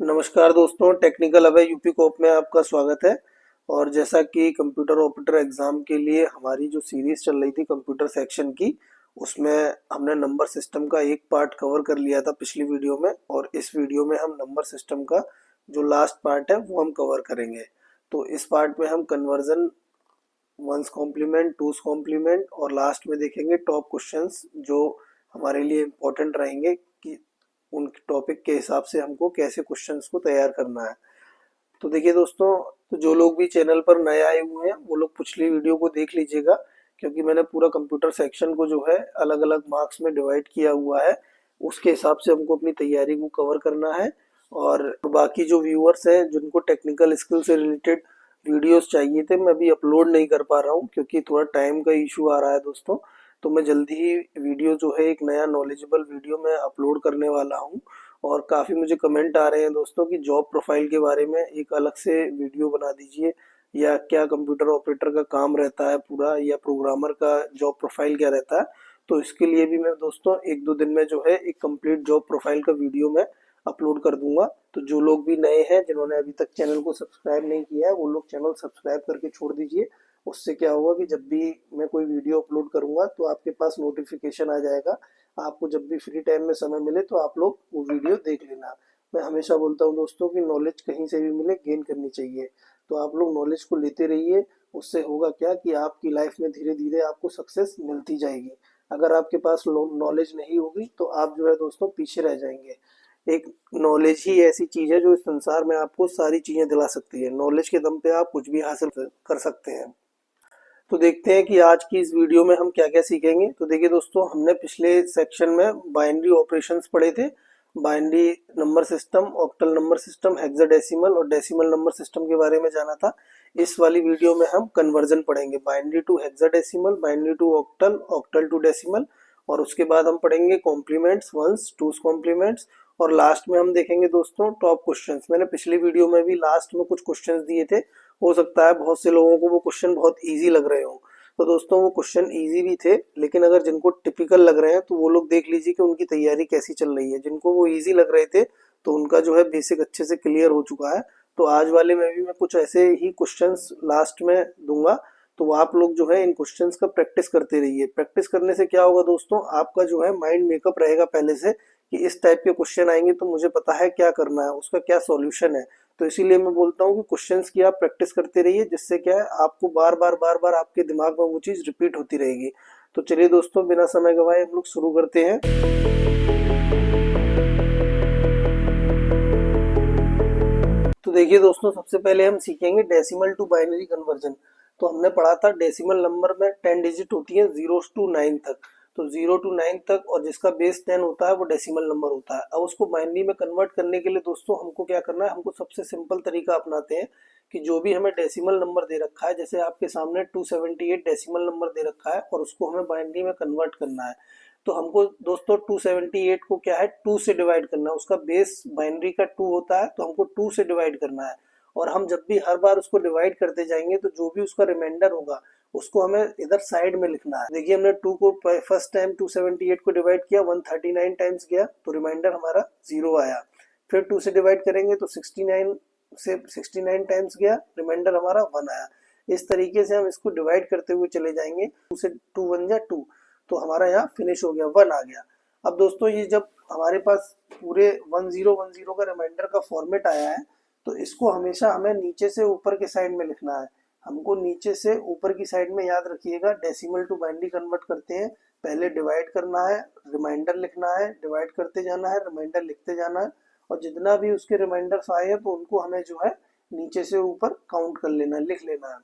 नमस्कार दोस्तों, technical away UP कोप में आपका स्वागत है। और जैसा कि कंप्यूटर ऑपरेटर एग्ज़ाम के लिए हमारी जो सीरीज़ चल रही थी कंप्यूटर सेक्शन की, उसमें हमने नंबर सिस्टम का एक पार्ट कवर कर लिया था पिछली वीडियो में, और इस वीडियो में हम नंबर सिस्टम का जो लास्ट पार्ट है वो हम कवर करेंगे। तो इस पार्ट में हम कन्वर्जन, वंस कॉम्प्लीमेंट, टूस कॉम्प्लीमेंट और लास्ट में देखेंगे टॉप क्वेश्चंस जो हमारे लिए इम्पोर्टेंट रहेंगे कि उन टॉपिक के हिसाब से हमको कैसे क्वेश्चंस को तैयार करना है। तो देखिए दोस्तों, तो जो लोग भी चैनल पर नए आए हुए हैं वो लोग पिछली वीडियो को देख लीजिएगा, क्योंकि मैंने पूरा कंप्यूटर सेक्शन को जो है अलग अलग मार्क्स में डिवाइड किया हुआ है। उसके हिसाब से हमको अपनी तैयारी को कवर करना है। और बाकी जो व्यूअर्स हैं जिनको टेक्निकल स्किल से रिलेटेड वीडियोस चाहिए थे, मैं अभी अपलोड नहीं कर पा रहा हूँ क्योंकि थोड़ा टाइम का इशू आ रहा है दोस्तों। तो मैं जल्दी ही वीडियो जो है एक नया नॉलेजेबल वीडियो मैं अपलोड करने वाला हूँ। और काफ़ी मुझे कमेंट आ रहे हैं दोस्तों कि जॉब प्रोफाइल के बारे में एक अलग से वीडियो बना दीजिए, या क्या कंप्यूटर ऑपरेटर का काम रहता है पूरा, या प्रोग्रामर का जॉब प्रोफाइल क्या रहता है। तो इसके लिए भी मैं दोस्तों एक दो दिन में जो है एक कंप्लीट जॉब प्रोफाइल का वीडियो मैं अपलोड कर दूंगा। तो जो लोग भी नए हैं जिन्होंने अभी तक चैनल को सब्सक्राइब नहीं किया है, वो लोग चैनल सब्सक्राइब करके छोड़ दीजिए। उससे क्या होगा कि जब भी मैं कोई वीडियो अपलोड करूंगा तो आपके पास नोटिफिकेशन आ जाएगा। आपको जब भी फ्री टाइम में समय मिले तो आप लोग वो वीडियो देख लेना। मैं हमेशा बोलता हूँ दोस्तों कि नॉलेज कहीं से भी मिले गेन करनी चाहिए। तो आप लोग नॉलेज को लेते रहिए। उससे होगा क्या कि आपकी लाइफ में धीरे धीरे आपको सक्सेस मिलती जाएगी। अगर आपके पास नॉलेज नहीं होगी तो आप जो है दोस्तों पीछे रह जाएंगे। एक नॉलेज ही ऐसी चीज है जो इस संसार में आपको सारी चीजें दिला सकती है। नॉलेज के दम पे आप कुछ भी हासिल कर सकते हैं। तो देखते हैं कि आज की इस वीडियो में हम क्या क्या सीखेंगे। तो देखिए दोस्तों, हमने पिछले सेक्शन में बाइनरी ऑपरेशंस पढ़े थे। Binary number system, octal number system, hexadecimal और डेसिमल नंबर सिस्टम के बारे में जाना था। इस वाली वीडियो में हम कन्वर्जन पढ़ेंगे, binary to hexadecimal, binary to octal, octal to decimal. और उसके बाद हम पढ़ेंगे कॉम्प्लीमेंट्स, वंस, टूस कॉम्प्लीमेंट्स। और लास्ट में हम देखेंगे दोस्तों टॉप क्वेश्चंस। मैंने पिछली वीडियो में भी लास्ट में कुछ क्वेश्चंस दिए थे। हो सकता है बहुत से लोगों को वो क्वेश्चन बहुत इजी लग रहे हो। तो दोस्तों वो क्वेश्चन इजी भी थे, लेकिन अगर जिनको टिपिकल लग रहे हैं तो वो लोग देख लीजिए कि उनकी तैयारी कैसी चल रही है। जिनको वो इजी लग रहे थे तो उनका जो है बेसिक अच्छे से क्लियर हो चुका है। तो आज वाले में भी मैं कुछ ऐसे ही क्वेश्चंस लास्ट में दूंगा। तो आप लोग जो है इन क्वेश्चंस का प्रैक्टिस करते रहिए। प्रैक्टिस करने से क्या होगा दोस्तों, आपका जो है माइंड मेकअप रहेगा पहले से कि इस टाइप के क्वेश्चन आएंगे तो मुझे पता है क्या करना है, उसका क्या सॉल्यूशन है। तो इसीलिए मैं बोलता हूँ कि क्वेश्चंस की आप प्रैक्टिस करते रहिए, जिससे क्या है आपको बार बार आपके दिमाग में वो चीज़ रिपीट होती रहेगी। तो चलिए दोस्तों, बिना समय गवाए हम लोग शुरू करते हैं। तो देखिए दोस्तों, सबसे पहले हम सीखेंगे डेसिमल टू बाइनरी कन्वर्जन। तो हमने पढ़ा था डेसिमल नंबर में 10 डिजिट होती है, 0 टू 9 तक। तो 0 टू 9 तक, और जिसका बेस 10 होता है वो डेसिमल नंबर होता है। अब उसको बाइनरी में कन्वर्ट करने के लिए दोस्तों हमको क्या करना है, हमको सबसे सिंपल तरीका अपनाते हैं कि जो भी हमें डेसिमल नंबर दे रखा है, जैसे आपके सामने 278 डेसिमल नंबर दे रखा है और उसको हमें बाइनरी में कन्वर्ट करना है। तो हमको दोस्तों 278 को क्या है 2 से डिवाइड करना है। उसका बेस बाइनरी का 2 होता है, तो हमको 2 से डिवाइड करना है। और हम जब भी हर बार उसको डिवाइड करते जाएंगे तो जो भी उसका रिमाइंडर होगा उसको हमें इधर साइड में लिखना है। देखिए हमने 2 को फर्स्ट टाइम 278 को डिवाइड किया, 139 टाइम्स गया तो रिमाइंडर हमारा 0 आया। फिर 2 से डिवाइड करेंगे तो 69 से 69 टाइम्स गया, रिमाइंडर हमारा 1 आया। इस तरीके से हम इसको डिवाइड करते हुए चले जाएंगे। 2 से 2 1 जा 2, तो हमारा यहाँ फिनिश हो गया, 1 आ गया। अब दोस्तों ये जब हमारे पास पूरे 1010 का रिमाइंडर का फॉर्मेट आया है, तो इसको हमेशा हमें नीचे से ऊपर के साइड में लिखना है। हमको नीचे से ऊपर की साइड में, याद रखिएगा डेसिमल टू बाइनरी कन्वर्ट करते हैं, पहले डिवाइड करना है, रिमाइंडर लिखना है, डिवाइड करते जाना है, रिमाइंडर लिखते जाना है। और जितना भी उसके रिमाइंडर्स आए हैं तो उनको हमें जो है नीचे से ऊपर काउंट कर लेना है, लिख लेना है।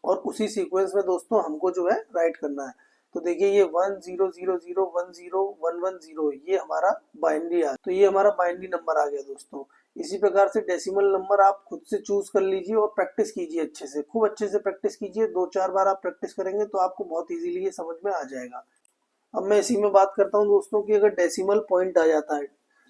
और उसी सीक्वेंस में दोस्तों हमको जो है राइट करना है। तो देखिए ये 1000 10 1 1 0 ये हमारा बाइनरी आ, तो ये हमारा बाइनरी नंबर आ गया दोस्तों। इसी प्रकार से डेसिमल नंबर आप खुद से चूज कर लीजिए और प्रैक्टिस कीजिए अच्छे से, खूब अच्छे से प्रैक्टिस कीजिए। 2-4 बार आप प्रैक्टिस करेंगे तो आपको बहुत इजीली ये समझ में आ जाएगा। अब मैं इसी में बात करता हूँ दोस्तों कि अगर डेसिमल पॉइंट आ जाता है,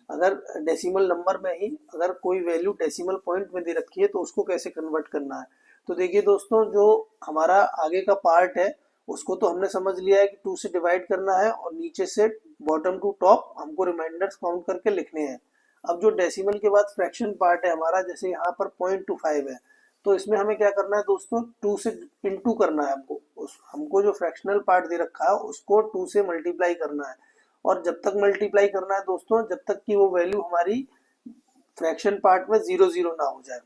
अगर डेसिमल नंबर में ही अगर कोई वैल्यू डेसिमल पॉइंट में दे रखी है तो उसको कैसे कन्वर्ट करना है। तो देखिए दोस्तों, जो हमारा आगे का पार्ट है उसको तो हमने समझ लिया है कि 2 से डिवाइड करना है और नीचे से बॉटम टू टॉप हमको रिमाइंडर्स काउंट करके लिखने हैं। अब जो डेसिमल के बाद फ्रैक्शन पार्ट है हमारा, जैसे यहाँ पर 0.25 है, तो इसमें हमें क्या करना है दोस्तों, 2 से इंटू करना है हमको। हमको जो फ्रैक्शनल पार्ट दे रखा है उसको 2 से मल्टीप्लाई करना है, और जब तक मल्टीप्लाई करना है दोस्तों, जब तक कि वो वैल्यू हमारी फ्रैक्शन पार्ट में 0 ना हो जाए।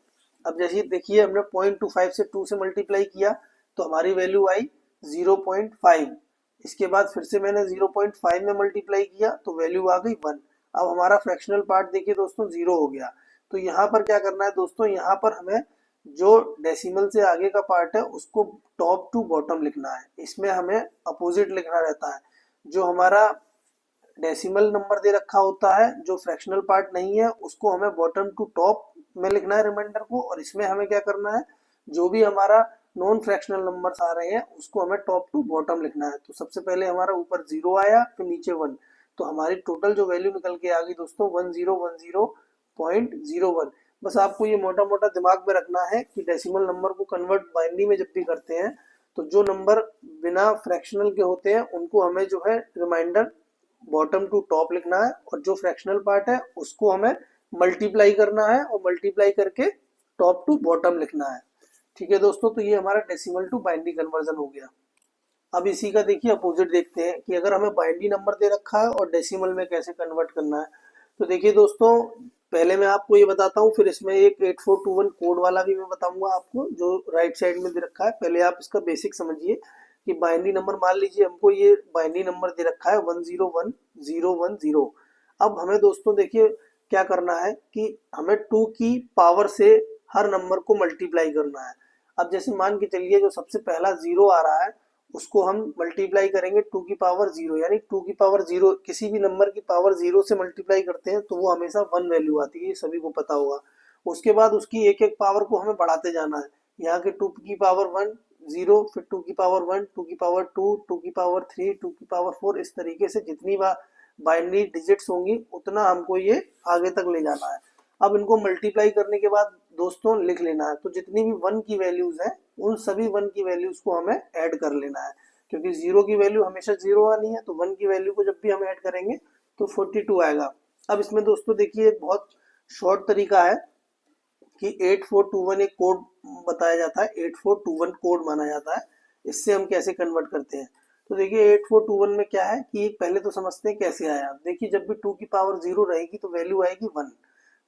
अब जैसे देखिए हमने 0.25 से 2 से मल्टीप्लाई किया तो हमारी वैल्यू आई 0.5। इसके बाद फिर से मैंने 0.5 में मल्टीप्लाई किया तो वैल्यू आ गई 1। अब हमारा फ्रैक्शनल पार्ट देखिए दोस्तों 0 हो गया। तो यहाँ पर क्या करना है दोस्तों, यहाँ पर हमें जो डेसिमल से आगे का पार्ट है उसको टॉप टू बॉटम लिखना है। इसमें हमें अपोजिट लिखना रहता है। जो हमारा डेसिमल नंबर दे रखा होता है, जो फ्रैक्शनल पार्ट नहीं है, उसको हमें बॉटम टू टॉप में लिखना है रिमाइंडर को। और इसमें हमें क्या करना है, जो भी हमारा नॉन फ्रैक्शनल नंबर्स आ रहे हैं उसको हमें टॉप टू बॉटम लिखना है। तो सबसे पहले हमारा ऊपर 0 आया, फिर नीचे 1, तो हमारी टोटल जो वैल्यू निकल के आ गई दोस्तों 1010.01। बस आपको ये मोटा मोटा दिमाग में रखना है कि डेसिमल नंबर को कन्वर्ट बाइनरी में जब भी करते हैं तो जो नंबर बिना फ्रैक्शनल के होते हैं उनको हमें जो है रिमाइंडर बॉटम टू टॉप लिखना है, और जो फ्रैक्शनल पार्ट है उसको हमें मल्टीप्लाई करना है और मल्टीप्लाई करके टॉप टू बॉटम लिखना है। ठीक है दोस्तों, तो ये हमारा डेसिमल टू बाइनरी कन्वर्जन हो गया। अब इसी का देखिए अपोजिट देखते हैं कि अगर हमें बाइनरी नंबर दे रखा है और डेसिमल में कैसे कन्वर्ट करना है। तो देखिए दोस्तों, पहले मैं आपको ये बताता हूँ, फिर इसमें एक 8421 कोड वाला भी मैं बताऊंगा आपको जो राइट साइड में दे रखा है। पहले आप इसका बेसिक समझिए कि बाइनरी नंबर, मान लीजिए हमको ये बाइनरी नंबर दे रखा है 101010। अब हमें दोस्तों देखिए क्या करना है कि हमें 2 की पावर से हर नंबर को मल्टीप्लाई करना है। अब जैसे मान के चलिए जो सबसे पहला 0 आ रहा है उसको हम मल्टीप्लाई करेंगे 2 की पावर 0, यानी 2 की पावर 0 किसी भी नंबर की पावर 0 से मल्टीप्लाई करते हैं तो वो हमेशा 1 वैल्यू आती है, ये सभी को पता होगा। उसके बाद उसकी एक एक पावर को हमें बढ़ाते जाना है। यहाँ के 2 की पावर 1 0, फिर 2 की पावर 1, 2 की पावर 2, 2 की पावर 3, 2 की पावर 4, इस तरीके से जितनी बार बाइनरी डिजिट्स होंगी उतना हमको ये आगे तक ले जाना है। अब इनको मल्टीप्लाई करने के बाद दोस्तों लिख लेना है, तो जितनी भी 1 की वैल्यूज हैं उन सभी 1 की वैल्यूज को हमें ऐड कर लेना है, क्योंकि 0 की वैल्यू हमेशा 0 आनी है। तो 1 की वैल्यू को जब भी हम ऐड करेंगे तो 42 आएगा। अब इसमें दोस्तों देखिए एक बहुत शॉर्ट तरीका है कि 8421 एक कोड बताया जाता है, 8421 कोड माना जाता है। इससे हम कैसे कन्वर्ट करते हैं, तो देखिए 8421 में क्या है कि पहले तो समझते हैं कैसे आया। देखिए जब भी 2 की पावर 0 रहेगी तो वैल्यू आएगी 1,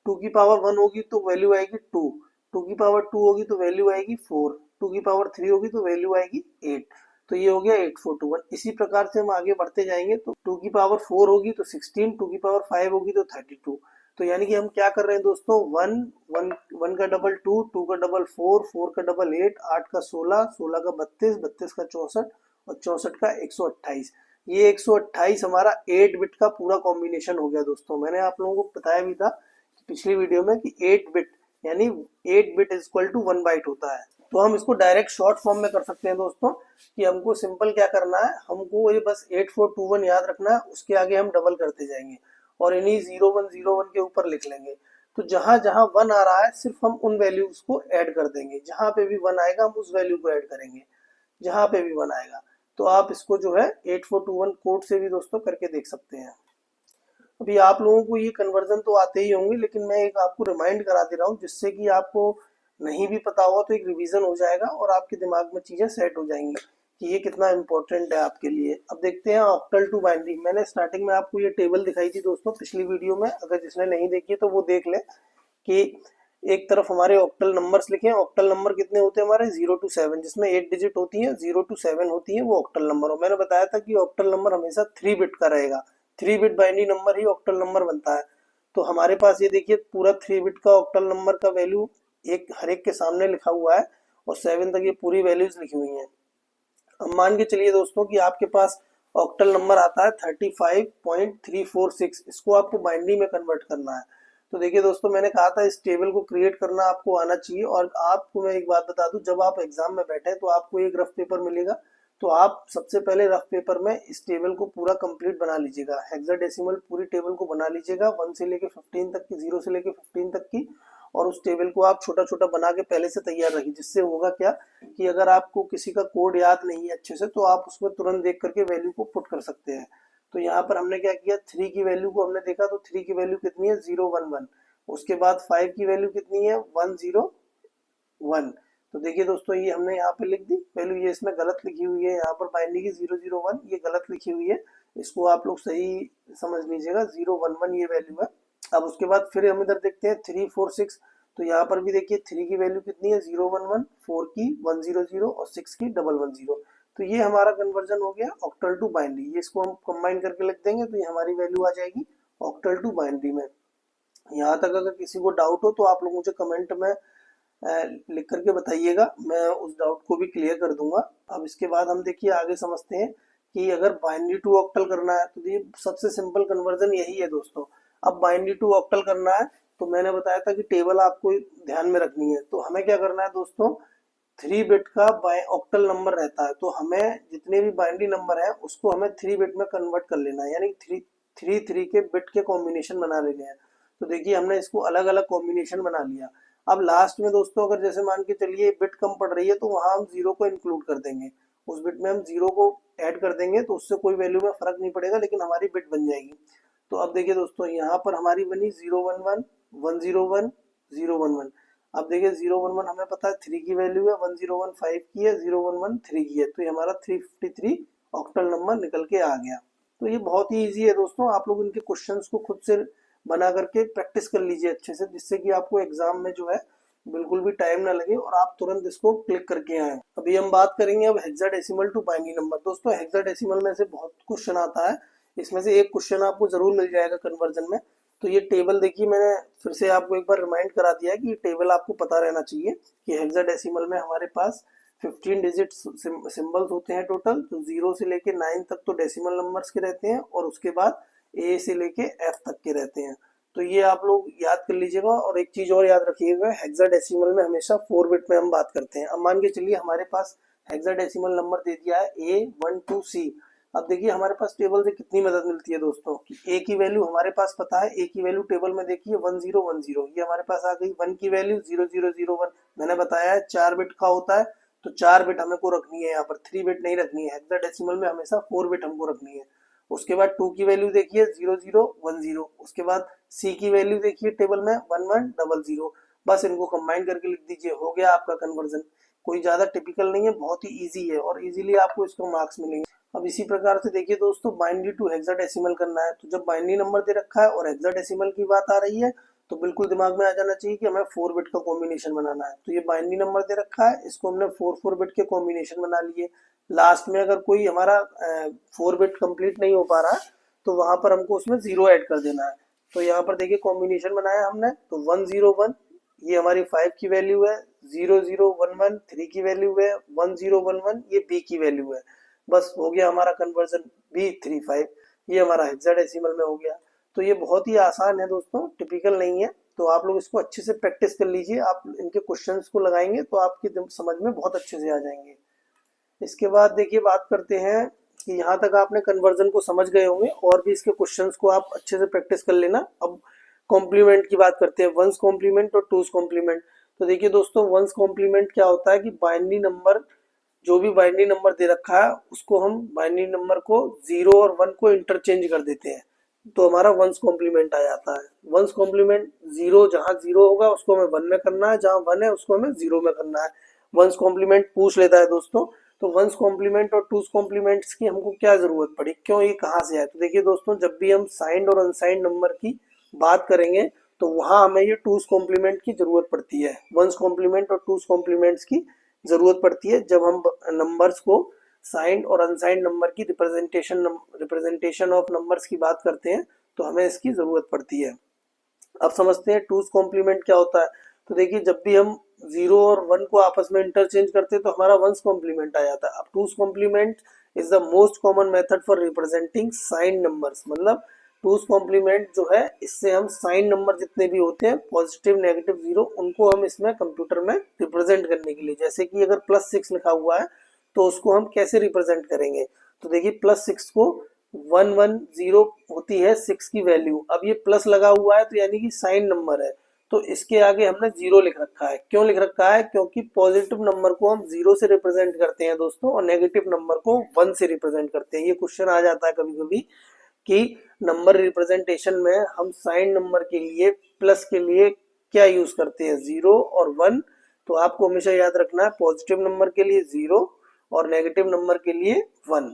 2 की पावर 1 होगी तो वैल्यू आएगी 2, 2 की पावर 2 होगी तो वैल्यू आएगी 4, 2 की पावर 3 होगी तो वैल्यू आएगी 8। तो ये हो गया 8421। इसी प्रकार से हम आगे बढ़ते जाएंगे तो 2 की पावर 4 होगी तो 16, 2 की पावर 5 होगी तो 32। तो यानी कि हम क्या कर रहे हैं दोस्तों, 1 1 1 का डबल 2, 2 का डबल 4, 4 का डबल 8, 8 का 16, 16 का 32, 32 का 64 और 64 का 128। ये 128 हमारा 8 बिट का पूरा कॉम्बिनेशन हो गया दोस्तों। मैंने आप लोगों को बताया भी था पिछली वीडियो में कि 8 बिट यानी 8 bit is equal to 1 byte होता है। तो हम इसको डायरेक्ट शॉर्ट फॉर्म में कर सकते हैं दोस्तों, कि हमको सिंपल क्या करना है, हमको ये बस 8421 याद रखना है, उसके आगे हम डबल करते जाएंगे और इन्हीं 0101 के ऊपर लिख लेंगे। तो जहां जहां 1 आ रहा है सिर्फ हम उन वैल्यूज को ऐड कर देंगे, जहां पे भी 1 आएगा हम उस वैल्यू को ऐड करेंगे, जहां पे भी 1 आएगा। तो आप इसको जो है 8421 कोड से भी दोस्तों करके देख सकते हैं। अभी आप लोगों को ये कन्वर्जन तो आते ही होंगे, लेकिन मैं एक आपको रिमाइंड करा दे रहा हूँ जिससे कि आपको नहीं भी पता होगा तो एक रिवीजन हो जाएगा और आपके दिमाग में चीजें सेट हो जाएंगी कि ये कितना इंपॉर्टेंट है आपके लिए। अब देखते हैं ऑक्टल टू बाइनरी। मैंने स्टार्टिंग में आपको ये टेबल दिखाई थी दोस्तों पिछली वीडियो में, अगर जिसने नहीं देखी तो वो देख ले कि एक तरफ हमारे ऑक्टल नंबर्स लिखे हैं। ऑक्टल नंबर कितने होते हैं हमारे, 0 to 7, जिसमें 8 डिजिट होती है, 0 to 7 होती है, वो ऑक्टल नंबर। और मैंने बताया था कि ऑक्टल नंबर हमेशा 3 बिट का रहेगा, 3 बिट बाइनरी नंबर ही ऑक्टल नंबर बनता है। तो हमारे पास ये देखिए पूरा 3 बिट का ऑक्टल नंबर का वैल्यू एक हर एक के सामने लिखा हुआ है और 7 तक ये पूरी वैल्यूज लिखी हुई हैं। अब मान के चलिए दोस्तों कि आपके पास ऑक्टल नंबर आता है 35.346, इसको आपको बाइनरी में कन्वर्ट करना है। तो देखिए दोस्तों, मैंने कहा था इस टेबल को क्रिएट करना आपको आना चाहिए। और आपको मैं एक बात बता दूं, जब आप एग्जाम में बैठे तो आपको एक रफ पेपर मिलेगा, तो आप सबसे पहले रफ पेपर में इस टेबल को पूरा कंप्लीट बना लीजिएगा। हेक्साडेसिमल पूरी टेबल को बना लीजिएगा 1 से लेके 15 तक की, 0 से लेके 15 तक की। और उस टेबल को आप छोटा छोटा बना के पहले से तैयार रखिए, जिससे होगा क्या कि अगर आपको किसी का कोड याद नहीं है अच्छे से तो आप उसमें तुरंत देख करके वैल्यू को पुट कर सकते हैं। तो यहाँ पर हमने क्या किया, 3 की वैल्यू को हमने देखा तो 3 की वैल्यू कितनी है 011, उसके बाद 5 की वैल्यू कितनी है 101। तो देखिए दोस्तों ये हमने यहाँ पे लिख दी वैल्यू, ये इसमें गलत लिखी हुई है, यहाँ पर बाइनरी की 001 ये गलत लिखी हुई है, इसको आप लोग सही समझ लीजिएगा, 011 ये वैल्यू है। अब उसके बाद फिर हम इधर देखते हैं 346, तो यहाँ पर भी देखिए 3 की वैल्यू कितनी है 011, 4 की 100 और 6 की 111। तो ये हमारा कन्वर्जन हो गया ऑक्टल टू बाइनरी, ये इसको हम कंबाइन करके लिख देंगे तो ये हमारी वैल्यू आ जाएगी ऑक्टल टू बाइनरी में। यहाँ तक अगर किसी को डाउट हो तो आप लोग मुझे कमेंट में लिख करके बताइएगा, मैं उस डाउट को भी क्लियर कर दूंगा। अब इसके बाद हम देखिए आगे समझते हैं कि अगर बाइनरी टू ऑक्टल करना है तो ये सबसे सिंपल कन्वर्जन यही है दोस्तों। अब बाइनरी टू ऑक्टल करना है तो मैंने बताया था कि टेबल आपको ध्यान में रखनी है, तो हमें क्या करना है दोस्तों, 3 बिट का ऑक्टल नंबर रहता है, तो हमें जितने भी बाइनरी नंबर है उसको हमें 3 बिट में कन्वर्ट कर लेना है, यानी थ्री के बिट के कॉम्बिनेशन बना लेने हैं। तो देखिए हमने इसको अलग अलग कॉम्बिनेशन बना लिया। अब लास्ट में दोस्तों अगर जैसे मान के चलिए बिट कम पड़ रही है तो वहां हम 0 को इंक्लूड कर देंगे, उस बिट में हम 0 को ऐड कर देंगे, तो उससे कोई वैल्यू में फर्क नहीं पड़ेगा लेकिन हमारी बिट बन जाएगी। तो अब देखिए दोस्तों यहाँ पर हमारी बनी 011, 101, 011। अब देखिए 011 हमें पता है 3 की वैल्यू है, 101 5 की है, 011 3 की है, तो ये हमारा 353 ऑक्टल नंबर निकल के आ गया। तो ये बहुत ही ईजी है दोस्तों, आप लोग इनके क्वेश्चंस को खुद से बना करके प्रैक्टिस कर लीजिए अच्छे से, जिससे कि आपको एग्जाम में जो है बिल्कुल भी टाइम ना लगे और आप तुरंत इसको क्लिक करके आए। अभी हम बात करेंगे अब हेक्साडेसिमल टू बाइनरी नंबर। दोस्तों हेक्साडेसिमल में से बहुत क्वेश्चन आता है, इसमें से एक क्वेश्चन आपको जरूर मिल जाएगा कन्वर्जन में। तो ये टेबल देखिए मैंने फिर से आपको एक बार रिमाइंड करा दिया है कि ये टेबल आपको पता रहना चाहिए कि हेक्साडेसिमल में हमारे पास 15 डिजिट सिंबल्स होते हैं टोटल, तो 0 से लेके 9 तक तो डेसिमल नंबर्स के रहते हैं और उसके बाद ए से लेके एफ तक के रहते हैं। तो ये आप लोग याद कर लीजिएगा, और एक चीज और याद रखिएगा, हेक्साडेसिमल में हमेशा 4 बिट में हम बात करते हैं। अब मान के चलिए हमारे पास हेक्साडेसिमल नंबर दे दिया है A12C। अब देखिए हमारे पास टेबल से कितनी मदद मिलती है दोस्तों कि ए की वैल्यू हमारे पास पता है, ए की वैल्यू टेबल में देखिए 1010, ये हमारे पास आ गई। 1 की वैल्यू 0001, मैंने बताया है 4 बिट का होता है, तो 4 बिट हमें को रखनी है, यहाँ पर 3 बिट नहीं रखनी है, हेक्साडेसिमल में हमेशा 4 बिट हमको रखनी है। उसके बाद 2 की वैल्यू देखिए 0010, उसके बाद सी की वैल्यू देखिए टेबल में 1100। बस इनको कंबाइन करके लिख दीजिए, हो गया आपका कन्वर्जन। कोई ज्यादा टिपिकल नहीं है, बहुत ही इजी है और इजीली आपको इसको मार्क्स मिलेंगे। अब इसी प्रकार से देखिए दोस्तों बाइनरी टू हेक्साडेसिमल करना है, तो जब बाइनरी नंबर दे रखा है और हेक्साडेसिमल की बात आ रही है तो बिल्कुल दिमाग में आ जाना चाहिए कि हमें 4 बिट का कॉम्बिनेशन बनाना है। तो ये बाइनरी नंबर दे रखा है, इसको हमने 4 बिट के कॉम्बिनेशन बना लिए। लास्ट में अगर कोई हमारा 4 बिट कंप्लीट नहीं हो पा रहा तो वहां पर हमको उसमें 0 ऐड कर देना है। तो यहाँ पर देखिए कॉम्बिनेशन बनाया हमने, तो 101 ये हमारी 5 की वैल्यू है, 0011 3 की वैल्यू है, 1011 ये बी की वैल्यू है। बस हो गया हमारा कन्वर्जन B35, ये हमारा हेक्साडेसिमल में हो गया। तो ये बहुत ही आसान है दोस्तों, टिपिकल नहीं है, तो आप लोग इसको अच्छे से प्रैक्टिस कर लीजिए। आप इनके क्वेश्चंस को लगाएंगे तो आपकी समझ में बहुत अच्छे से आ जाएंगे। इसके बाद देखिए बात करते हैं कि यहाँ तक आपने कन्वर्जन को समझ गए होंगे, और भी इसके क्वेश्चंस को आप अच्छे से प्रैक्टिस कर लेना। अब कॉम्प्लीमेंट की बात करते हैं, वंस कॉम्प्लीमेंट और टूस कॉम्प्लीमेंट। तो देखिए दोस्तों वंस कॉम्प्लीमेंट क्या होता है कि बाइनरी नंबर, जो भी बाइनरी नंबर दे रखा है उसको हम बाइनरी नंबर को 0 और 1 को इंटरचेंज कर देते हैं, तो हमारा वंस कॉम्प्लीमेंट आ जाता है। वंस कॉम्प्लीमेंट 0, जहां 0 होगा उसको हमें 1 में करना है, जहां 1 है उसको हमें 0 में करना है। वंस कॉम्प्लीमेंट पूछ लेता है दोस्तों, तो वंस कॉम्प्लीमेंट और टूस कॉम्प्लीमेंट्स की हमको क्या जरूरत पड़ी, क्यों, ये कहाँ से आए। तो देखिए दोस्तों जब भी हम साइंड और अनसाइंड नंबर की बात करेंगे तो वहां हमें ये टूस कॉम्प्लीमेंट की जरूरत पड़ती है। वंस कॉम्प्लीमेंट और टूस कॉम्प्लीमेंट्स की जरूरत पड़ती है जब हम नंबर्स को साइंड और अनसाइंड नंबर की रिप्रेजेंटेशन ऑफ नंबर्स की बात करते हैं, तो हमें इसकी जरूरत पड़ती है। अब समझते हैं टूस कॉम्प्लीमेंट क्या होता है। तो देखिए जब भी हम 0 और 1 को आपस में इंटरचेंज करते हैं तो हमारा वंस कॉम्प्लीमेंट आ जाता है। अब two's complement is the most common method for representing sign numbers, मतलब टूस कॉम्प्लीमेंट जो है इससे हम साइन नंबर जितने भी होते हैं पॉजिटिव नेगेटिव जीरो, उनको हम इसमें कंप्यूटर में रिप्रेजेंट करने के लिए, जैसे कि अगर +6 लिखा हुआ है तो उसको हम कैसे रिप्रेजेंट करेंगे। तो देखिए +6 को 110 होती है 6 की वैल्यू, अब ये प्लस लगा हुआ है तो यानी कि साइन नंबर है, तो इसके आगे हमने 0 लिख रखा है। क्यों लिख रखा है, क्योंकि पॉजिटिव नंबर को हम 0 से रिप्रेजेंट करते हैं दोस्तों और नेगेटिव नंबर को 1 से रिप्रेजेंट करते हैं। ये क्वेश्चन आ जाता है कभी कभी कि नंबर रिप्रेजेंटेशन में हम साइन नंबर के लिए प्लस के लिए क्या यूज करते हैं, 0 और 1। तो आपको हमेशा याद रखना है पॉजिटिव नंबर के लिए 0 और नेगेटिव नंबर के लिए 1।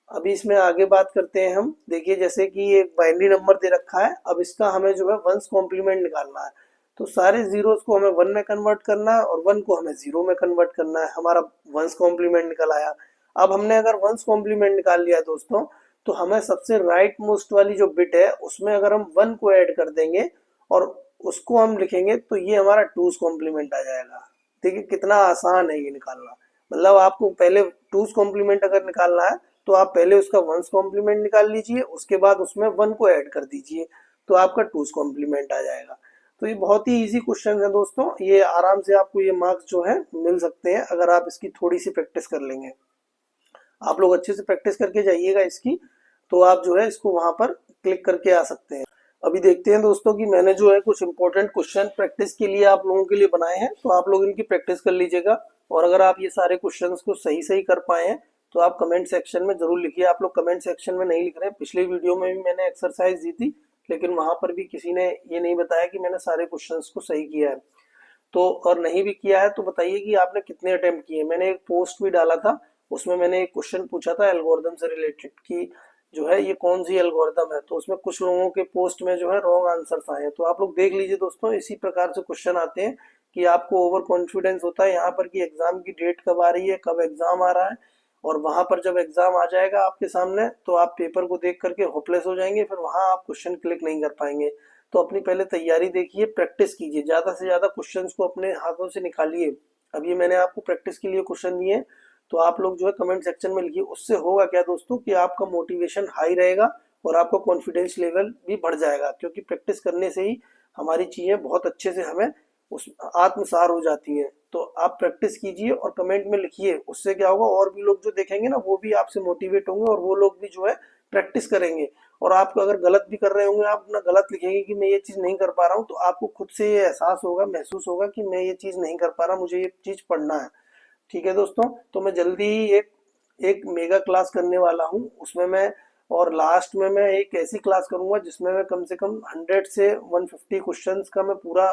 अभी इसमें आगे बात करते हैं हम। देखिए जैसे कि ये एक बाइनरी नंबर दे रखा है, अब इसका हमें जो है वंस कॉम्प्लीमेंट निकालना है। तो सारे जीरोस को हमें 1 में कन्वर्ट करना है और 1 को हमें 0 में कन्वर्ट करना है। हमारा वंस कॉम्प्लीमेंट निकल आया। अब हमने अगर वंस कॉम्प्लीमेंट निकाल लिया दोस्तों, तो हमें सबसे राइट मोस्ट वाली जो बिट है उसमें अगर हम 1 को ऐड कर देंगे और उसको हम लिखेंगे तो ये हमारा टूस कॉम्प्लीमेंट आ जाएगा। देखिए कितना आसान है ये निकालना। मतलब आपको पहले टूस कॉम्प्लीमेंट अगर निकालना है तो आप पहले उसका वंस कॉम्प्लीमेंट निकाल लीजिए, उसके बाद उसमें 1 को ऐड कर दीजिए तो आपका टूस कॉम्प्लीमेंट आ जाएगा। तो ये बहुत ही इजी क्वेश्चन है दोस्तों, ये आराम से आपको ये मार्क्स जो है मिल सकते हैं अगर आप इसकी थोड़ी सी प्रैक्टिस कर लेंगे। आप लोग अच्छे से प्रैक्टिस करके जाइएगा इसकी, तो आप जो है इसको वहां पर क्लिक करके आ सकते हैं। अभी देखते हैं दोस्तों कि मैंने जो है कुछ इंपॉर्टेंट क्वेश्चन प्रैक्टिस के लिए आप लोगों के लिए बनाए हैं, तो आप लोग इनकी प्रैक्टिस कर लीजिएगा। और अगर आप ये सारे क्वेश्चंस को सही सही कर पाए हैं तो आप कमेंट सेक्शन में जरूर लिखिए। आप लोग कमेंट सेक्शन में नहीं लिख रहे हैं, पिछले वीडियो में भी मैंने एक्सरसाइज दी थी लेकिन वहां पर भी किसी ने ये नहीं बताया कि मैंने सारे क्वेश्चंस को सही किया है। तो और नहीं भी किया है तो बताइए कि आपने कितने अटेम्प्ट किए। मैंने एक पोस्ट भी डाला था, उसमें मैंने एक क्वेश्चन पूछा था एल्गोरिदम से रिलेटेड कि जो है ये कौन सी एल्गोरिदम है, तो उसमें कुछ लोगों के पोस्ट में जो है रॉन्ग आंसर्स आए हैं। तो आप लोग देख लीजिए दोस्तों, इसी प्रकार से क्वेश्चन आते हैं कि आपको ओवर कॉन्फिडेंस होता है यहाँ पर कि एग्जाम की डेट कब आ रही है, कब एग्जाम आ रहा है, और वहां पर जब एग्जाम आ जाएगा आपके सामने तो आप पेपर को देख करके होपलेस हो जाएंगे, फिर वहां आप क्वेश्चन क्लिक नहीं कर पाएंगे। तो अपनी पहले तैयारी देखिए, प्रैक्टिस कीजिए, ज्यादा से ज्यादा क्वेश्चंस को अपने हाथों से निकालिए। अब ये मैंने आपको प्रैक्टिस के लिए क्वेश्चन दिए, तो आप लोग जो है कमेंट सेक्शन में लिखिए। उससे होगा क्या दोस्तों कि आपका मोटिवेशन हाई रहेगा और आपका कॉन्फिडेंस लेवल भी बढ़ जाएगा, क्योंकि प्रैक्टिस करने से ही हमारी चीजें बहुत अच्छे से हमें उस आत्मसार हो जाती है। तो आप प्रैक्टिस कीजिए और कमेंट में लिखिए, उससे क्या होगा और भी लोग जो देखेंगे ना वो भी आपसे मोटिवेट होंगे और वो लोग भी जो है प्रैक्टिस करेंगे। और आप अगर गलत भी कर रहे होंगे, आप अपना गलत लिखेंगे कि मैं ये चीज नहीं कर पा रहा हूँ, तो आपको खुद से ये एहसास होगा, महसूस होगा कि मैं ये चीज नहीं कर पा रहा, मुझे ये चीज पढ़ना है। ठीक है दोस्तों, तो मैं जल्दी ही एक एक मेगा क्लास करने वाला हूँ उसमें मैं, और लास्ट में मैं एक ऐसी क्लास करूंगा जिसमें मैं कम से कम 100 से 150 क्वेश्चंस का मैं पूरा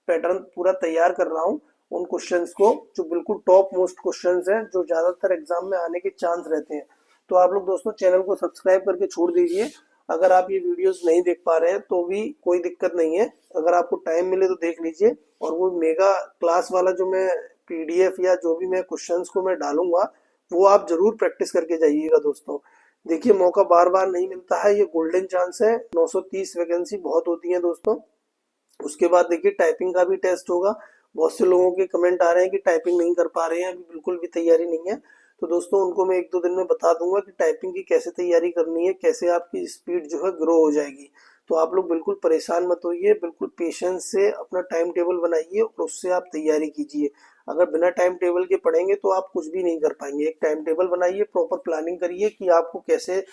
पैटर्न पूरा तैयार कर रहा हूँ। उन क्वेश्चंस को जो बिल्कुल टॉप मोस्ट क्वेश्चंस हैं जो ज्यादातर एग्जाम में आने के चांस रहते हैं। तो आप लोग दोस्तों चैनल को सब्सक्राइब करके छोड़ दीजिए। अगर आप ये वीडियोस नहीं देख पा रहे हैं तो भी कोई दिक्कत नहीं है, अगर आपको टाइम मिले तो देख लीजिए। और वो मेगा क्लास वाला जो मैं पीडीएफ या जो भी मैं क्वेश्चंस को मैं डालूंगा वो आप जरूर प्रैक्टिस करके जाइएगा दोस्तों। देखिए मौका बार बार नहीं मिलता है, ये गोल्डन चांस है। 930 वैकेंसी बहुत होती है दोस्तों। उसके बाद देखिए टाइपिंग का भी टेस्ट होगा। बहुत से लोगों के कमेंट आ रहे हैं कि टाइपिंग नहीं कर पा रहे हैं, अभी बिल्कुल भी तैयारी नहीं है। तो दोस्तों उनको मैं 1-2 दिन में बता दूंगा कि टाइपिंग की कैसे तैयारी करनी है, कैसे आपकी स्पीड जो है ग्रो हो जाएगी। तो आप लोग बिल्कुल परेशान मत होइए, बिल्कुल पेशेंस से अपना टाइम टेबल बनाइए और उससे आप तैयारी कीजिए। अगर बिना टाइम टेबल के पढ़ेंगे तो आप कुछ भी नहीं कर पाएंगे। एक टाइम टेबल बनाइए, प्रॉपर प्लानिंग करिए कि आपको कैसे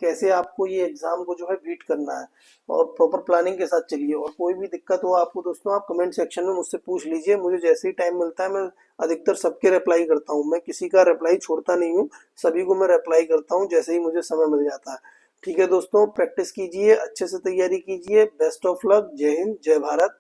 कैसे आपको ये एग्जाम को जो है बीट करना है, और प्रॉपर प्लानिंग के साथ चलिए। और कोई भी दिक्कत हो आपको दोस्तों आप कमेंट सेक्शन में मुझसे पूछ लीजिए, मुझे जैसे ही टाइम मिलता है मैं अधिकतर सबके रिप्लाई करता हूँ, मैं किसी का रिप्लाई छोड़ता नहीं हूँ, सभी को मैं रिप्लाई करता हूँ जैसे ही मुझे समय मिल जाता है। ठीक है दोस्तों, प्रैक्टिस कीजिए, अच्छे से तैयारी कीजिए। Best of luck. जय हिंद, जय भारत।